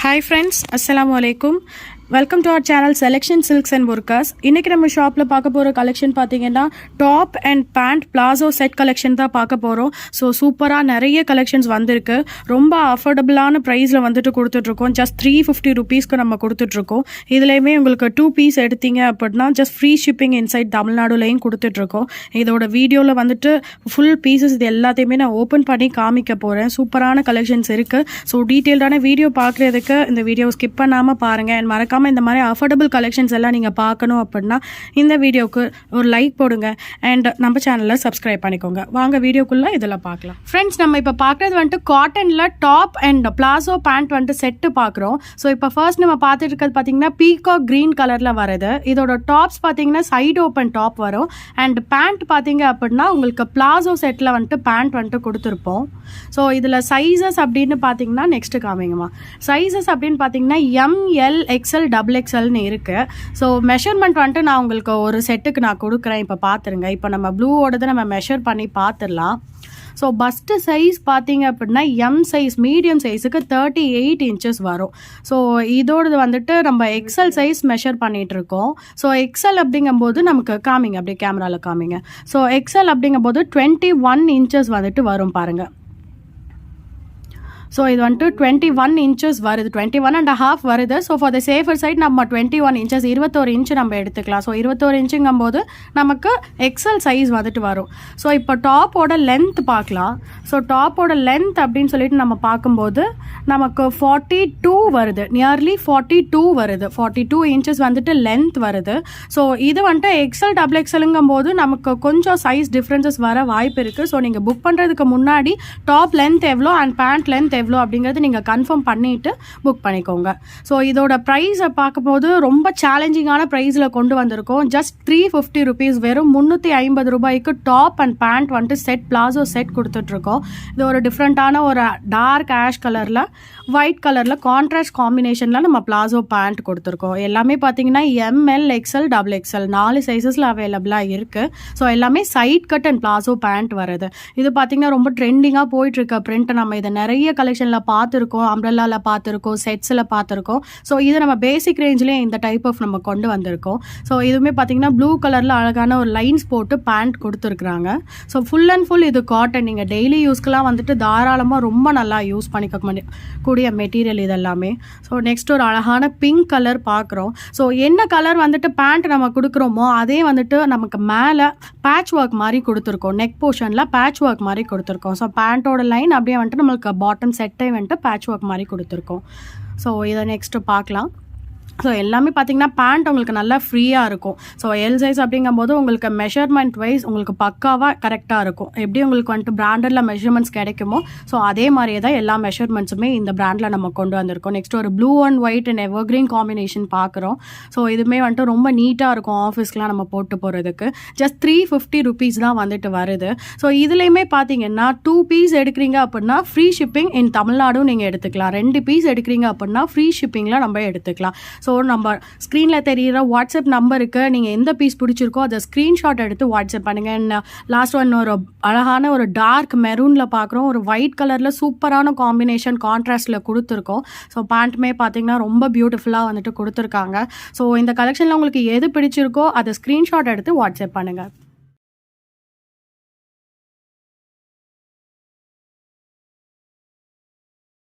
Hi friends, Assalamu alaikum. Welcome to our channel Selection Silks and burqas. இன்றைக்கி நம்ம ஷாப்பில் பார்க்க போகிற கலெக்ஷன் பார்த்தீங்கன்னா top and pant palazzo set collection தான் பார்க்க போகிறோம். ஸோ சூப்பராக நிறைய கலெக்ஷன்ஸ் வந்திருக்கு. ரொம்ப அஃபோர்டபுளான ப்ரைஸில் வந்துட்டு கொடுத்துட்ருக்கோம். ஜஸ்ட் 350 ருபீஸ்க்கு நம்ம கொடுத்துட்ருக்கோம். இதுலேயுமே உங்களுக்கு 2 பீஸ் எடுத்தீங்க அப்படின்னா ஜஸ்ட் ஃப்ரீ ஷிப்பிங் இன்சைட் தமிழ்நாடுலையும் கொடுத்துட்ருக்கோம். இதோட வீடியோவில் வந்துட்டு ஃபுல் பீசஸ் இது எல்லாத்தையுமே நான் ஓப்பன் பண்ணி காமிக்க போகிறேன். சூப்பரான கலெக்ஷன்ஸ் இருக்குது. ஸோ டீட்டெயில்டான வீடியோ பார்க்குறதுக்கு இந்த வீடியோ ஸ்கிப் பண்ணாமல் பாருங்கள். அண்ட் மறக்காம இந்த மாதிரி அஃபோர்டபுள் கலெக்ஷன்ஸ் எல்லாம் நீங்கள் பார்க்கணும் அப்படின்னா இந்த வீடியோக்கு ஒரு லைக் போடுங்க அண்ட் நம்ம சேனலில் சப்ஸ்கிரைப் பண்ணிக்கோங்க. வாங்க வீடியோக்குள்ளே இதெல்லாம் பார்க்கலாம். ஃப்ரெண்ட்ஸ், நம்ம இப்போ பார்க்குறது வந்துட்டு காட்டனில் டாப் அண்ட் பிளாசோ பேண்ட் வந்துட்டு செட்டு பார்க்குறோம். ஸோ இப்போ ஃபர்ஸ்ட் நம்ம பார்த்துட்டு இருக்கிறது பார்த்தீங்கன்னா பீகாக் க்ரீன் கலரில் வருது. இதோட டாப்ஸ் பார்த்தீங்கன்னா சைடு ஓப்பன் டாப் வரும். அண்ட் பேண்ட் பார்த்தீங்க அப்படின்னா உங்களுக்கு பிளாசோ செட்டில் வந்துட்டு பேண்ட் வந்துட்டு கொடுத்துருப்போம். ஸோ இதில் சைஸஸ் அப்படின்னு பார்த்தீங்கன்னா நெக்ஸ்ட்டு காமிங்கம்மா. சைஸஸ் அப்படின்னு பார்த்தீங்கன்னா எம்எல் எக்ஸ்எல் XXLன்னு இருக்குது. ஸோ மெஷர்மெண்ட் வந்துட்டு நான் உங்களுக்கு ஒரு செட்டுக்கு நான் கொடுக்குறேன். இப்போ பார்த்துருங்க. இப்போ நம்ம ப்ளூவோடதை நம்ம மெஷர் பண்ணி பார்த்துடலாம். ஸோ பஸ்ட்டு சைஸ் பார்த்தீங்க அப்படின்னா எம் சைஸ் மீடியம் சைஸுக்கு 38 இன்ச்சஸ் வரும். ஸோ இதோடது வந்துட்டு நம்ம எக்ஸல் சைஸ் மெஷர் பண்ணிகிட்ருக்கோம். ஸோ எக்ஸல் அப்படிங்கும்போது நமக்கு காமிங்க, அப்படியே கேமராவில் காமிங்க. ஸோ எக்ஸல் அப்படிங்கும்போது 21 இன்ச்சஸ் வந்துட்டு வரும் பாருங்கள். ஸோ இது வந்துட்டு 21 இன்ச்சஸ் வருது, 21.5 வருது. So for the safer side நம்ம 21 இன்ச்சஸ் 21 இன்ச்சு நம்ம எடுத்துக்கலாம். ஸோ 21 இன்ச்சுங்கும் போது நமக்கு எக்ஸல் சைஸ் வந்துட்டு வரும். ஸோ இப்போ டாப்போட லென்த் பார்க்கலாம். ஸோ டாப்போட லென்த் அப்படின்னு சொல்லிட்டு நம்ம பார்க்கும்போது நமக்கு 42 வருது, நியர்லி 42 வருது. 42 இன்ச்சஸ் வந்துட்டு லென்த் வருது. ஸோ இது வந்துட்டு எக்ஸல் XXLங்கும் போது நமக்கு கொஞ்சம் சைஸ் டிஃப்ரென்சஸ் வர வாய்ப்பு இருக்குது. ஸோ நீங்கள் புக் பண்ணுறதுக்கு முன்னாடி டாப் லென்த் எவ்வளோ அண்ட் பேண்ட் லென்த் எவ்வளோ அப்படிங்கிறது நீங்கள் கன்ஃபார்ம் பண்ணிவிட்டு புக் பண்ணிக்கோங்க. ஸோ இதோட ப்ரைஸை பார்க்கும்போது ரொம்ப சேலஞ்சிங்கான ப்ரைஸில் கொண்டு வந்திருக்கோம். ஜஸ்ட் 350 ருபீஸ், வெறும் 350 ரூபாய்க்கு டாப் அண்ட் பேண்ட் வந்துட்டு செட் பிளாசோ செட் கொடுத்துட்ருக்கோம். இது ஒரு டிஃப்ரெண்ட்டான ஒரு டார்க் ஆஷ் கலரில் ஒயிட் கலரில் கான்ட்ராஸ்ட் காம்பினேஷனில் நம்ம பிளாசோ பேண்ட் கொடுத்துருக்கோம். எல்லாமே பார்த்தீங்கன்னா எம்எல் எக்ஸ்எல் XXL 4 சைஸஸில் அவைலபிளாக இருக்குது. ஸோ எல்லாமே side cut and palazzo pant வருது. இது பார்த்தீங்கன்னா ரொம்ப ட்ரெண்டிங்காக போயிட்டுருக்க பிரிண்ட். நம்ம இதை நிறைய கலெக்ஷனில் பார்த்துருக்கோம், அம்ப்ரெல்லாவில் பார்த்துருக்கோம், செட்ஸில் பார்த்துருக்கோம். ஸோ இது நம்ம பேசிக் ரேஞ்சிலே இந்த டைப் ஆஃப் நம்ம கொண்டு வந்திருக்கோம். ஸோ இதுவுமே பார்த்தீங்கன்னா ப்ளூ கலரில் அழகான ஒரு லைன்ஸ் போட்டு பேண்ட் கொடுத்துருக்குறாங்க. ஸோ ஃபுல் அண்ட் ஃபுல் இது காட்டன். நீங்கள் டெய்லி யூஸ்க்கெலாம் வந்துட்டு தாராளமாக ரொம்ப நல்லா யூஸ் பண்ணிக்க கூடிய மெட்டீரியல் இதெல்லாமே. ஸோ நெக்ஸ்ட் ஒரு அழகான பிங்க் கலர் பார்க்குறோம். ஸோ என்ன கலர் வந்துட்டு பேண்ட் நம்ம கொடுக்குறோமோ அதே வந்துட்டு நமக்கு மேலே பேட்ச் ஒர்க் மாதிரி கொடுத்துருக்கோம். நெக் போர்ஷனில் பேட்ச் ஒர்க் மாதிரி கொடுத்துருக்கோம். ஸோ பேண்ட்டோட லைன் அப்படியே வந்துட்டு நம்மளுக்கு பாட்டம் செட்டை வந்துட்டு பேட்ச் ஒர்க் மாதிரி கொடுத்துருக்கோம். ஸோ இதை நெக்ஸ்ட்டு பார்க்கலாம். ஸோ எல்லாமே பார்த்தீங்கன்னா பேண்ட் உங்களுக்கு நல்லா ஃப்ரீயாக இருக்கும். ஸோ எல் சைஸ் அப்படிங்கும்போது உங்களுக்கு மெஷர்மெண்ட் வைஸ் உங்களுக்கு பக்காவாக கரெக்டாக இருக்கும். எப்படி உங்களுக்கு வந்துட்டு பிராண்டடில் மெஷர்மெண்ட்ஸ் கிடைக்குமோ ஸோ அதே மாதிரியே தான் எல்லா மெஷர்மெண்ட்ஸுமே இந்த பிராண்டில் நம்ம கொண்டு வந்திருக்கோம். நெக்ஸ்ட் ஒரு blue and white and evergreen combination பார்க்குறோம். ஸோ இதுவுமே வந்துட்டு ரொம்ப நீட்டாக இருக்கும் ஆஃபீஸ்க்குலாம் நம்ம போட்டு போகிறதுக்கு. ஜஸ்ட் 350 ருபீஸ் தான் வந்துட்டு வருது. ஸோ இதுலேயுமே பார்த்தீங்கன்னா 2 பீஸ் எடுக்கிறீங்க அப்படின்னா ஃப்ரீ ஷிப்பிங் இன் தமிழ்நாடும் நீங்கள் எடுத்துக்கலாம். 2 பீஸ் எடுக்கிறீங்க அப்படின்னா ஃப்ரீ ஷிப்பிங்கில் நம்ம எடுத்துக்கலாம். ஸோ நம்ம ஸ்க்ரீனில் தெரிகிற வாட்ஸ்அப் நம்பருக்கு நீங்கள் எந்த பீஸ் பிடிச்சிருக்கோ அதை ஸ்க்ரீன்ஷாட் எடுத்து வாட்ஸ்அப் பண்ணுங்கள். லாஸ்ட் ஒன் ஒரு அழகான ஒரு டார்க் மெரூனில் பார்க்குறோம். ஒரு ஒயிட் கலரில் சூப்பரான காம்பினேஷன் கான்ட்ராஸ்டில் கொடுத்துருக்கோம். ஸோ பேண்ட்டுமே பார்த்தீங்கன்னா ரொம்ப பியூட்டிஃபுல்லாக வந்துட்டு கொடுத்துருக்காங்க. ஸோ இந்த கலெக்ஷனில் உங்களுக்கு எது பிடிச்சிருக்கோ அதை ஸ்க்ரீன்ஷாட் எடுத்து வாட்ஸ்அப் பண்ணுங்கள்.